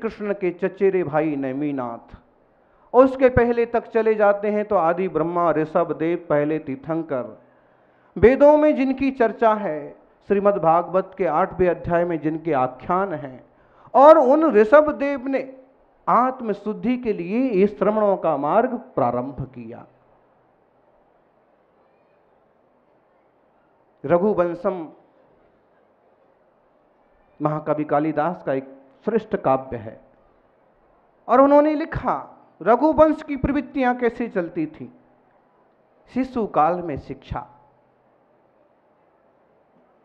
कृष्ण के चचेरे भाई नेमिनाथ, और उसके पहले तक चले जाते हैं तो आदि ब्रह्मा, ऋषभ देव, पहले तीर्थंकर। वेदों में जिनकी चर्चा है, श्रीमद् भागवत के 8वें अध्याय में जिनके आख्यान हैं, और उन ऋषभ देव ने आत्मशुद्धि के लिए इस श्रमणों का मार्ग प्रारंभ किया। रघुवंशम महाकवि कालिदास का एक श्रेष्ठ काव्य है, और उन्होंने लिखा रघुवंश की प्रवृत्तियां कैसे चलती थी। शिशु काल में शिक्षा,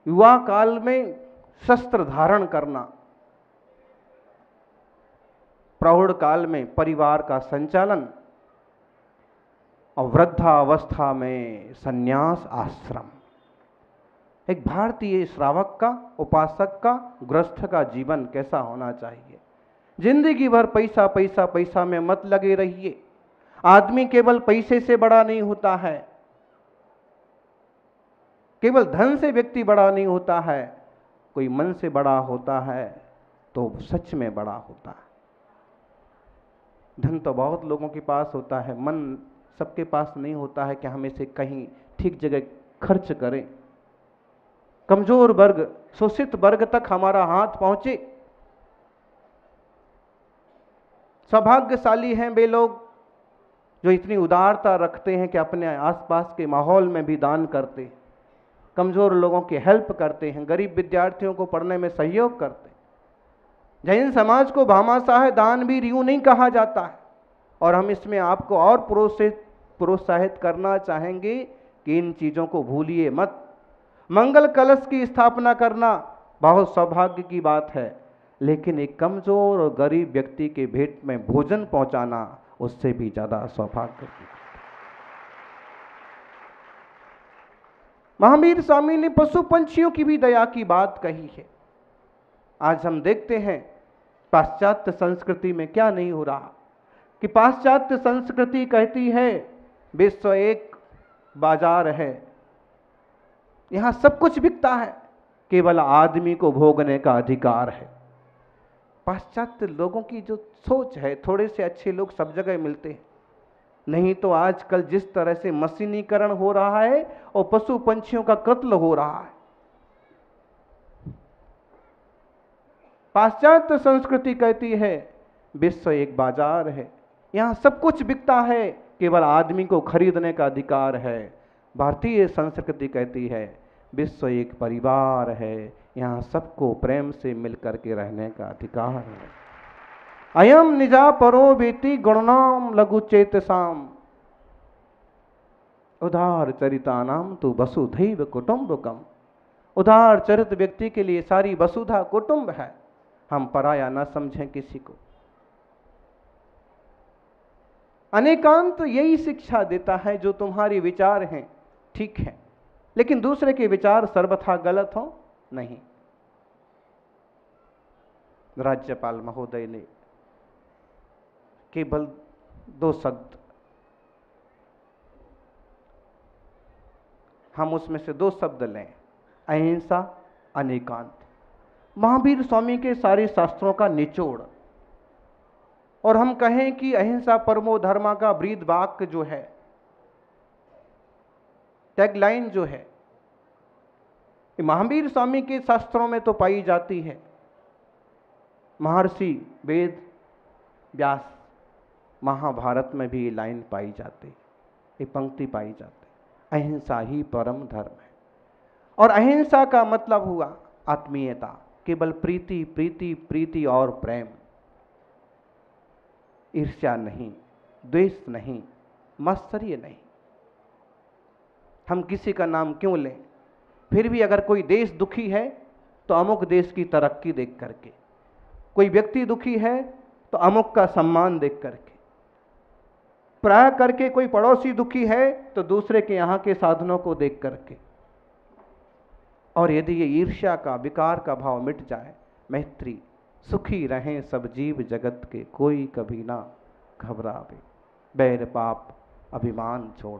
युवा काल में शस्त्र धारण करना, प्रौढ़ काल में परिवार का संचालन, और वृद्धावस्था में संन्यास आश्रम। एक भारतीय श्रावक का, उपासक का, गृहस्थ का जीवन कैसा होना चाहिए। जिंदगी भर पैसा पैसा पैसा में मत लगे रहिए। आदमी केवल पैसे से बड़ा नहीं होता है, केवल धन से व्यक्ति बड़ा नहीं होता है, कोई मन से बड़ा होता है तो सच में बड़ा होता है। धन तो बहुत लोगों के पास होता है, मन सबके पास नहीं होता है कि हम इसे कहीं ठीक जगह खर्च करें। कमजोर वर्ग, शोषित वर्ग तक हमारा हाथ पहुंचे। सौभाग्यशाली हैं वे लोग जो इतनी उदारता रखते हैं कि अपने आसपास के माहौल में भी दान करते हैं, कमजोर लोगों की हेल्प करते हैं, गरीब विद्यार्थियों को पढ़ने में सहयोग करते हैं। जैन समाज को भामाशाह दान भी यूं नहीं कहा जाता है, और हम इसमें आपको और प्रोत्साहित करना चाहेंगे कि इन चीज़ों को भूलिए मत। मंगल कलश की स्थापना करना बहुत सौभाग्य की बात है, लेकिन एक कमजोर और गरीब व्यक्ति के भेंट में भोजन पहुंचाना उससे भी ज्यादा सौभाग्य की। महावीर स्वामी ने पशु पंछियों की भी दया की बात कही है। आज हम देखते हैं पाश्चात्य संस्कृति में क्या नहीं हो रहा, कि पाश्चात्य संस्कृति कहती है विश्व एक बाजार है, यहां सब कुछ बिकता है, केवल आदमी को भोगने का अधिकार है। पाश्चात्य लोगों की जो सोच है, थोड़े से अच्छे लोग सब जगह मिलते हैं, नहीं तो आजकल जिस तरह से मशीनीकरण हो रहा है और पशु पंछियों का कत्ल हो रहा है। पाश्चात्य संस्कृति कहती है विश्व एक बाजार है, यहां सब कुछ बिकता है, केवल आदमी को खरीदने का अधिकार है। भारतीय संस्कृति कहती है विश्व एक परिवार है, यहाँ सबको प्रेम से मिलकर के रहने का अधिकार है। अयम निजा परो बेति गुणनाम लघु चेतसाम उदार चरितानाम तु वसुधैव कुटुंबकम। उदार चरित व्यक्ति के लिए सारी वसुधा कुटुंब है, हम पराया न समझें किसी को। अनेकांत यही शिक्षा देता है, जो तुम्हारे विचार हैं ठीक है, लेकिन दूसरे के विचार सर्वथा गलत हो नहीं। राज्यपाल महोदय ने केवल 2 शब्द, हम उसमें से 2 शब्द लें, अहिंसा, अनेकांत। महावीर स्वामी के सारे शास्त्रों का निचोड़, और हम कहें कि अहिंसा परमो धर्मा का ब्रीद वाक्य जो है, टैगलाइन जो है, महावीर स्वामी के शास्त्रों में तो पाई जाती है। महर्षि वेद व्यास महाभारत में भी ये लाइन पाई जाती, ये पंक्ति पाई जाती, अहिंसा ही परम धर्म है। और अहिंसा का मतलब हुआ आत्मीयता, केवल प्रीति प्रीति प्रीति और प्रेम, ईर्ष्या नहीं, द्वेष नहीं, मत्सर्य नहीं। हम किसी का नाम क्यों लें, फिर भी अगर कोई देश दुखी है तो अमुक देश की तरक्की देख करके, कोई व्यक्ति दुखी है तो अमुक का सम्मान देख करके, प्राय करके कोई पड़ोसी दुखी है तो दूसरे के यहाँ के साधनों को देख करके। और यदि ये ईर्ष्या का, विकार का भाव मिट जाए, मैत्री, सुखी रहें सब जीव जगत के, कोई कभी ना घबरावे, बैर पाप अभिमान छोड़,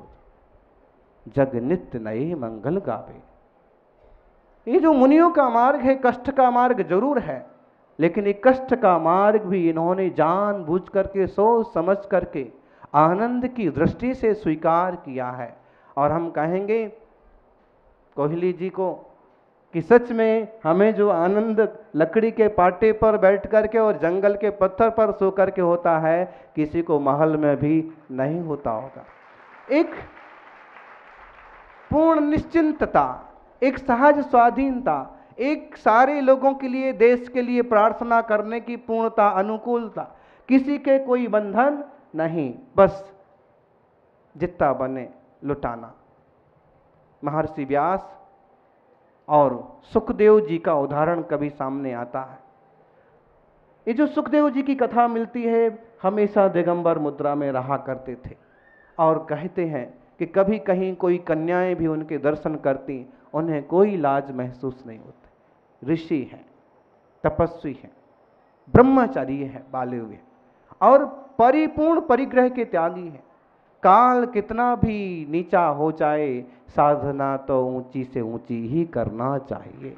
जग नित्य नए मंगल गावे। ये जो मुनियों का मार्ग है, कष्ट का मार्ग जरूर है, लेकिन एक कष्ट का मार्ग भी इन्होंने जानबूझ करके, सोच समझ करके, आनंद की दृष्टि से स्वीकार किया है। और हम कहेंगे कोहली जी को कि सच में हमें जो आनंद लकड़ी के पाटे पर बैठ करके और जंगल के पत्थर पर सो करके होता है, किसी को महल में भी नहीं होता होगा। एक पूर्ण निश्चिंतता, एक सहज स्वाधीनता, एक सारे लोगों के लिए, देश के लिए प्रार्थना करने की पूर्णता, अनुकूलता, किसी के कोई बंधन नहीं, बस जितना बने लुटाना। महर्षि व्यास और सुखदेव जी का उदाहरण कभी सामने आता है। ये जो सुखदेव जी की कथा मिलती है, हमेशा दिगंबर मुद्रा में रहा करते थे और कहते हैं कि कभी कहीं कोई कन्याएं भी उनके दर्शन करती, उन्हें कोई लाज महसूस नहीं होती। ऋषि हैं, तपस्वी हैं, ब्रह्मचारी हैं, बाले हुए और परिपूर्ण परिग्रह के त्यागी हैं। काल कितना भी नीचा हो जाए, साधना तो ऊंची से ऊंची ही करना चाहिए।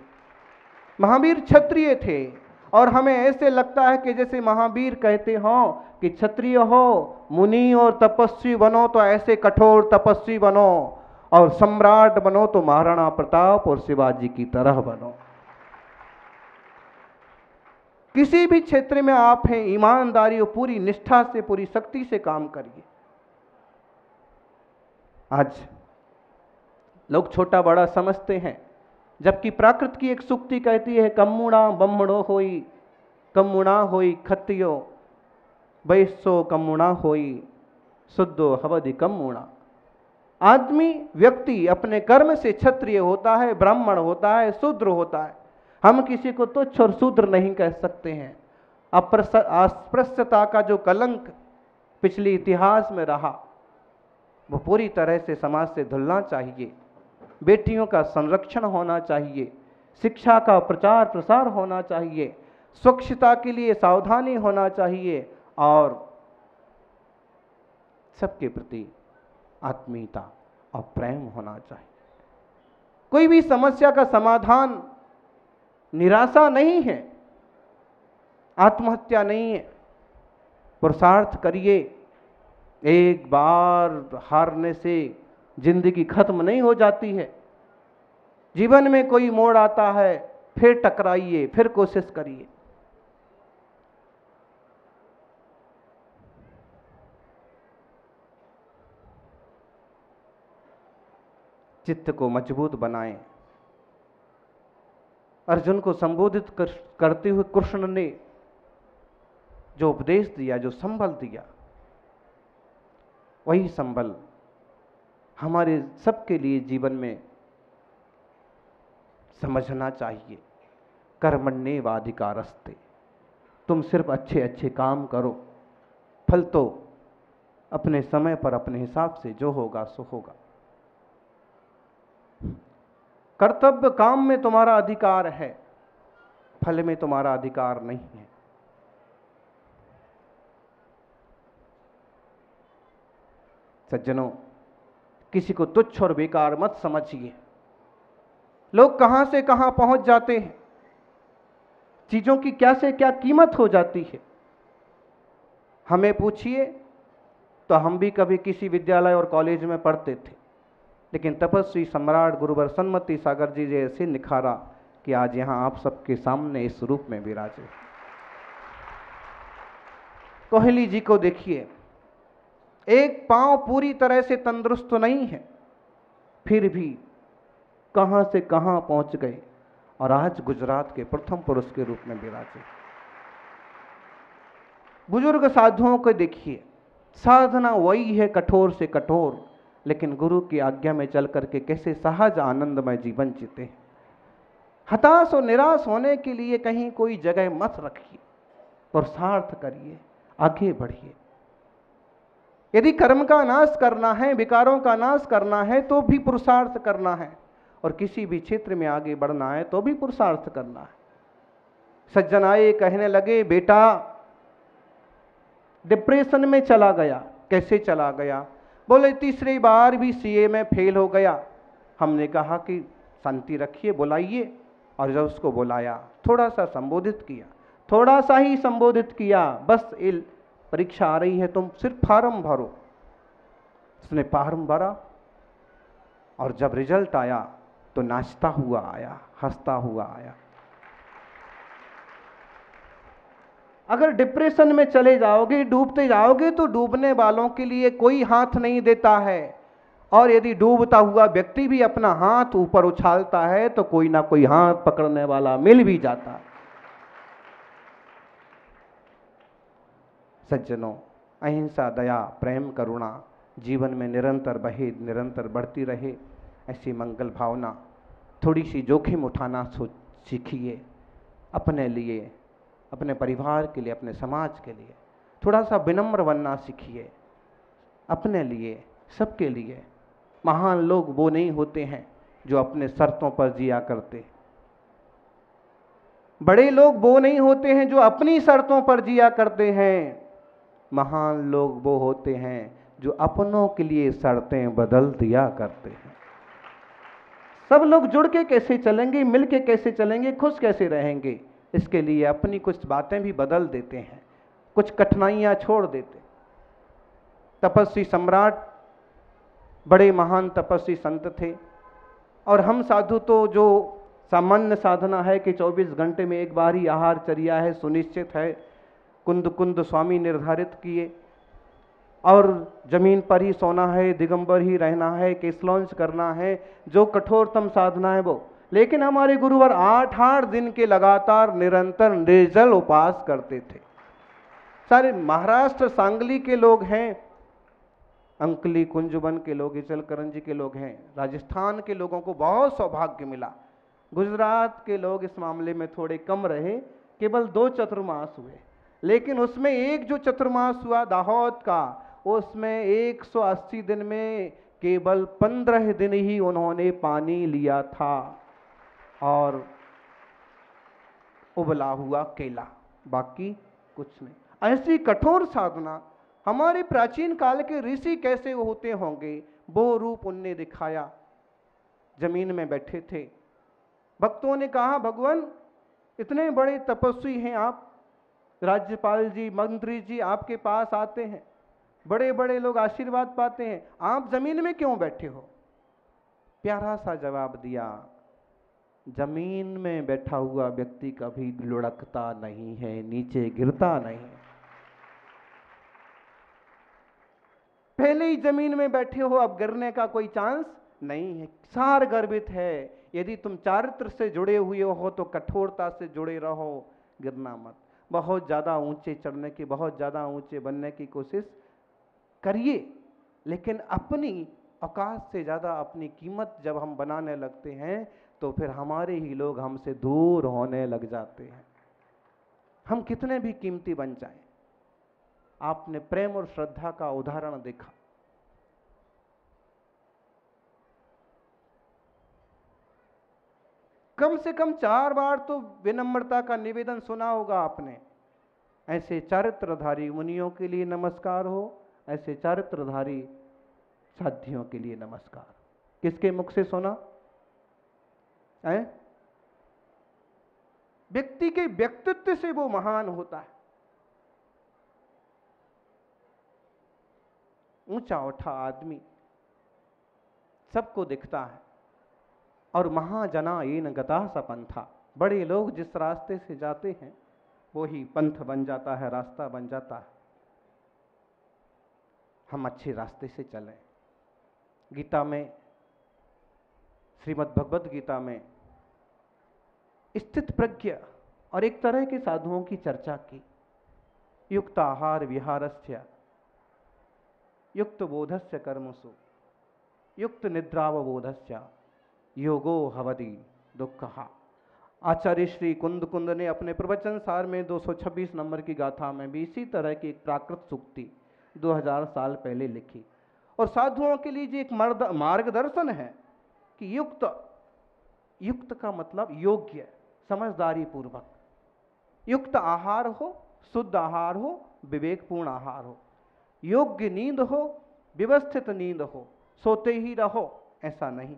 महावीर क्षत्रिय थे और हमें ऐसे लगता है कि जैसे महावीर कहते हो कि क्षत्रिय हो, मुनि और तपस्वी बनो तो ऐसे कठोर तपस्वी बनो, और सम्राट बनो तो महाराणा प्रताप और शिवाजी की तरह बनो। किसी भी क्षेत्र में आप हैं, ईमानदारी और पूरी निष्ठा से, पूरी शक्ति से काम करिए। आज लोग छोटा बड़ा समझते हैं, जबकि प्राकृत की एक सूक्ति कहती है, कम्मुणा ब्रह्मणो होई, कम्मुणा होई खत्तियो, वैश्यो कम्मुणा होई, शुद्धो हवदि कम्मुणा। आदमी, व्यक्ति अपने कर्म से क्षत्रिय होता है, ब्राह्मण होता है, शूद्र होता है। हम किसी को तुच्छ और शूद्र नहीं कह सकते हैं। अस्पृश्यता का जो कलंक पिछले इतिहास में रहा, वो पूरी तरह से समाज से धुलना चाहिए। बेटियों का संरक्षण होना चाहिए, शिक्षा का प्रचार प्रसार होना चाहिए, स्वच्छता के लिए सावधानी होना चाहिए और सबके प्रति आत्मीयता और प्रेम होना चाहिए। कोई भी समस्या का समाधान निराशा नहीं है, आत्महत्या नहीं है। पुरुषार्थ करिए। एक बार हारने से जिंदगी खत्म नहीं हो जाती है। जीवन में कोई मोड़ आता है, फिर टकराइए, फिर कोशिश करिए। चित्त को मजबूत बनाएं। अर्जुन को संबोधित करते हुए कृष्ण ने जो उपदेश दिया, जो संबल दिया, वही संबल हमारे सबके लिए जीवन में समझना चाहिए। कर्मण्येवाधिकारस्ते, तुम सिर्फ अच्छे अच्छे काम करो, फल तो अपने समय पर अपने हिसाब से जो होगा सो होगा। कर्तव्य काम में तुम्हारा अधिकार है, फल में तुम्हारा अधिकार नहीं है। सज्जनों, किसी को तुच्छ और बेकार मत समझिए। लोग कहां से कहां पहुंच जाते हैं, चीजों की क्या से क्या कीमत हो जाती है। हमें पूछिए तो हम भी कभी किसी विद्यालय और कॉलेज में पढ़ते थे, लेकिन तपस्वी सम्राट गुरुवर सन्मति सागर जी ऐसे निखारा कि आज यहां आप सबके सामने इस रूप में विराजे। कोहली जी को देखिए, एक पांव पूरी तरह से तंदुरुस्त नहीं है, फिर भी कहां से कहां पहुंच गए और आज गुजरात के प्रथम पुरुष के रूप में विराजे। बुजुर्ग साधुओं को देखिए, साधना वही है कठोर से कठोर, लेकिन गुरु की आज्ञा में चल करके कैसे सहज आनंदमय जीवन जीते हैं। हताश और निराश होने के लिए कहीं कोई जगह मत रखिए, पुरुषार्थ करिए, आगे बढ़िए। यदि कर्म का नाश करना है, विकारों का नाश करना है, तो भी पुरुषार्थ करना है, और किसी भी क्षेत्र में आगे बढ़ना है तो भी पुरुषार्थ करना है। सज्जन आए, कहने लगे, बेटा डिप्रेशन में चला गया। कैसे चला गया? बोले तीसरी बार भी सीए में फेल हो गया। हमने कहा कि शांति रखिए, बुलाइए, और जब उसको बुलाया, थोड़ा सा संबोधित किया, थोड़ा सा ही संबोधित किया, बस परीक्षा आ रही है, तुम सिर्फ फार्म भरो। उसने फार्म भरा और जब रिजल्ट आया तो नाचता हुआ आया, हंसता हुआ आया। अगर डिप्रेशन में चले जाओगे, डूबते जाओगे, तो डूबने वालों के लिए कोई हाथ नहीं देता है, और यदि डूबता हुआ व्यक्ति भी अपना हाथ ऊपर उछालता है तो कोई ना कोई हाथ पकड़ने वाला मिल भी जाता है। सज्जनों, अहिंसा, दया, प्रेम, करुणा जीवन में निरंतर बहे, निरंतर बढ़ती रहे, ऐसी मंगल भावना। थोड़ी सी जोखिम उठाना सीखिए, अपने लिए, अपने परिवार के लिए, अपने समाज के लिए। थोड़ा सा विनम्र बनना सीखिए, अपने लिए, सबके लिए। महान लोग वो नहीं होते हैं जो अपने शर्तों पर जिया करते। बड़े लोग वो नहीं होते हैं जो अपनी शर्तों पर जिया करते हैं। महान लोग वो होते हैं जो अपनों के लिए शर्तें बदल दिया करते हैं। सब लोग जुड़ के कैसे चलेंगे, मिल के कैसे चलेंगे, खुश कैसे रहेंगे, इसके लिए अपनी कुछ बातें भी बदल देते हैं, कुछ कठिनाइयां छोड़ देते। तपस्वी सम्राट बड़े महान तपस्वी संत थे, और हम साधु तो जो सामान्य साधना है कि 24 घंटे में एक बार ही आहारचर्या है, सुनिश्चित है, कुंद कुंद स्वामी निर्धारित किए, और जमीन पर ही सोना है, दिगंबर ही रहना है, केस लॉन्च करना है, जो कठोरतम साधना है वो। लेकिन हमारे गुरुवर 8-8 दिन के लगातार निरंतर निर्जल उपवास करते थे। सारे महाराष्ट्र सांगली के लोग हैं, अंकली कुंजवन के लोग, इचलकरंजी के लोग हैं, राजस्थान के लोगों को बहुत सौभाग्य मिला। गुजरात के लोग इस मामले में थोड़े कम रहे, केवल 2 चतुर्मास हुए, लेकिन उसमें एक जो चतुर्मास हुआ दाहोद का, उसमें 180 दिन में केवल 15 दिन ही उन्होंने पानी लिया था और उबला हुआ केला, बाकी कुछ नहीं। ऐसी कठोर साधना हमारे प्राचीन काल के ऋषि कैसे होते होंगे, वो रूप उनने दिखाया। जमीन में बैठे थे, भक्तों ने कहा, भगवान इतने बड़े तपस्वी हैं आप, राज्यपाल जी, मंत्री जी आपके पास आते हैं, बड़े बड़े लोग आशीर्वाद पाते हैं, आप जमीन में क्यों बैठे हो? प्यारा सा जवाब दिया, जमीन में बैठा हुआ व्यक्ति कभी लुढ़कता नहीं है, नीचे गिरता नहीं है। पहले ही जमीन में बैठे हो, अब गिरने का कोई चांस नहीं है। सार गर्भित है, यदि तुम चारित्र से जुड़े हुए हो तो कठोरता से जुड़े रहो, गिरना मत। बहुत ज़्यादा ऊंचे चढ़ने की, बहुत ज़्यादा ऊंचे बनने की कोशिश करिए, लेकिन अपनी औकात से ज़्यादा अपनी कीमत जब हम बनाने लगते हैं तो फिर हमारे ही लोग हमसे दूर होने लग जाते हैं। हम कितने भी कीमती बन जाएं, आपने प्रेम और श्रद्धा का उदाहरण देखा। कम से कम 4 बार तो विनम्रता का निवेदन सुना होगा आपने। ऐसे चारित्रधारी मुनियों के लिए नमस्कार हो, ऐसे चारित्रधारी साधियों के लिए नमस्कार। किसके मुख से सुना है? व्यक्ति के व्यक्तित्व से वो महान होता है। ऊंचा उठा आदमी सबको दिखता है, और महाजना येन गता स पंथा, बड़े लोग जिस रास्ते से जाते हैं वो ही पंथ बन जाता है, रास्ता बन जाता है। हम अच्छे रास्ते से चलें। गीता में, श्रीमद् भगवद गीता में स्थित प्रज्ञ और एक तरह के साधुओं की चर्चा की। युक्त आहार विहारस्य, युक्त बोधस्य कर्मसु, युक्त निद्रावबोधस्य, योगो हवति दुःखः। आचार्य श्री कुंद कुंद ने अपने प्रवचन सार में 226 नंबर की गाथा में भी इसी तरह की एक प्राकृत सूक्ति 2000 साल पहले लिखी। और साधुओं के लिए जो एक मार्गदर्शन है कि युक्त, युक्त का मतलब योग्य, समझदारी पूर्वक, युक्त आहार हो, शुद्ध आहार हो, विवेकपूर्ण आहार हो, योग्य नींद हो, व्यवस्थित नींद हो, सोते ही रहो ऐसा नहीं,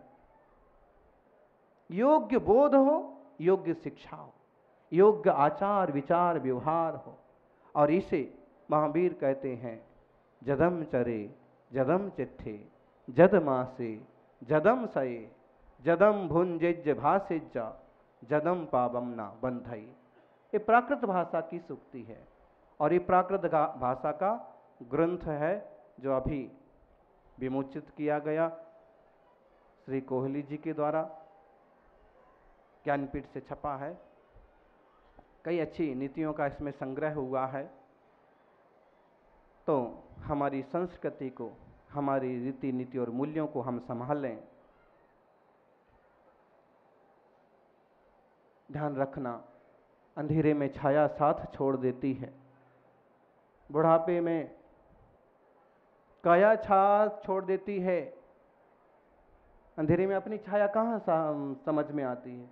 योग्य बोध हो, योग्य शिक्षा हो। योग्य आचार विचार व्यवहार हो। और इसे महावीर कहते हैं जदम चरे जदम चिट्ठे जद मासे जदम सये जदम भुंजिज्य भाषिज्य जदम पावम ना बंधई। ये प्राकृत भाषा की सूक्ति है और ये प्राकृत भाषा का ग्रंथ है जो अभी विमोचित किया गया श्री कोहली जी के द्वारा, ज्ञानपीठ से छपा है। कई अच्छी नीतियों का इसमें संग्रह हुआ है। तो हमारी संस्कृति को, हमारी रीति नीति और मूल्यों को हम संभालें। ध्यान रखना, अंधेरे में छाया साथ छोड़ देती है, बुढ़ापे में काया साथ छोड़ देती है। अंधेरे में अपनी छाया कहाँ समझ में आती है।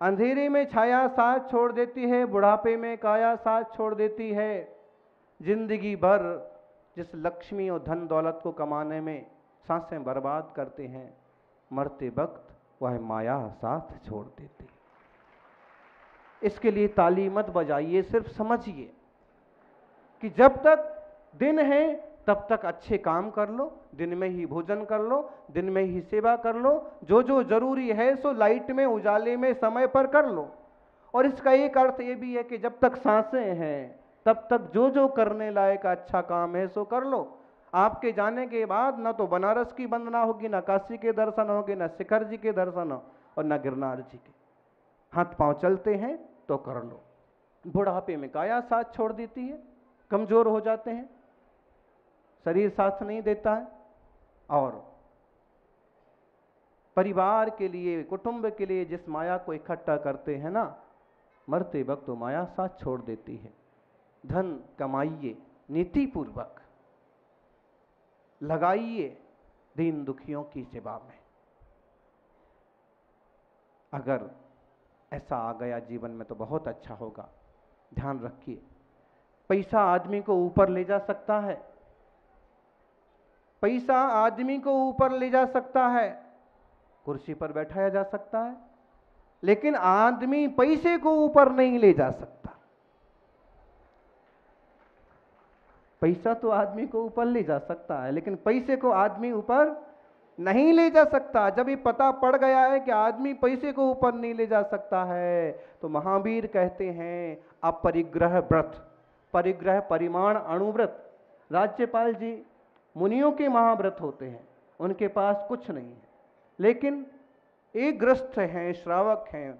अंधेरे में छाया साथ छोड़ देती है, बुढ़ापे में काया साथ छोड़ देती है। जिंदगी भर जिस लक्ष्मी और धन दौलत को कमाने में सांसें बर्बाद करते हैं, मरते वक्त वह माया साथ छोड़ देती है। इसके लिए ताली मत बजाइए, सिर्फ समझिए कि जब तक दिन है तब तक अच्छे काम कर लो, दिन में ही भोजन कर लो, दिन में ही सेवा कर लो, जो जो जरूरी है सो लाइट में उजाले में समय पर कर लो। और इसका एक अर्थ ये भी है कि जब तक सांसें हैं तब तक जो जो करने लायक अच्छा काम है सो कर लो। आपके जाने के बाद न तो बनारस की वंदना होगी, न काशी के दर्शन होंगे, न शिखर जी के दर्शन और न गिरनार जी के। हाथ पांव चलते हैं तो कर लो। बुढ़ापे में काया साथ छोड़ देती है, कमजोर हो जाते हैं, शरीर साथ नहीं देता है। और परिवार के लिए, कुटुंब के लिए जिस माया को इकट्ठा करते हैं ना, मरते वक्त तो माया साथ छोड़ देती है। धन कमाइए नीति पूर्वक, लगाइए दीन दुखियों की सेवा में। अगर ऐसा आ गया जीवन में तो बहुत अच्छा होगा। ध्यान रखिए, पैसा आदमी को ऊपर ले जा सकता है, पैसा आदमी को ऊपर ले जा सकता है, कुर्सी पर बैठाया जा सकता है, लेकिन आदमी पैसे को ऊपर नहीं ले जा सकता। पैसा तो आदमी को ऊपर ले जा सकता है, लेकिन पैसे को आदमी ऊपर नहीं ले जा सकता। जब ये पता पड़ गया है कि आदमी पैसे को ऊपर नहीं ले जा सकता है, तो महावीर कहते हैं अपरिग्रह व्रत, परिग्रह परिमाण अणुव्रत। राज्यपाल जी मुनियों के महाव्रत होते हैं, उनके पास कुछ नहीं है, लेकिन एक गृहस्थ हैं, श्रावक हैं,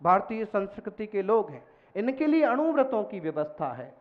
भारतीय संस्कृति के लोग हैं, इनके लिए अणुव्रतों की व्यवस्था है।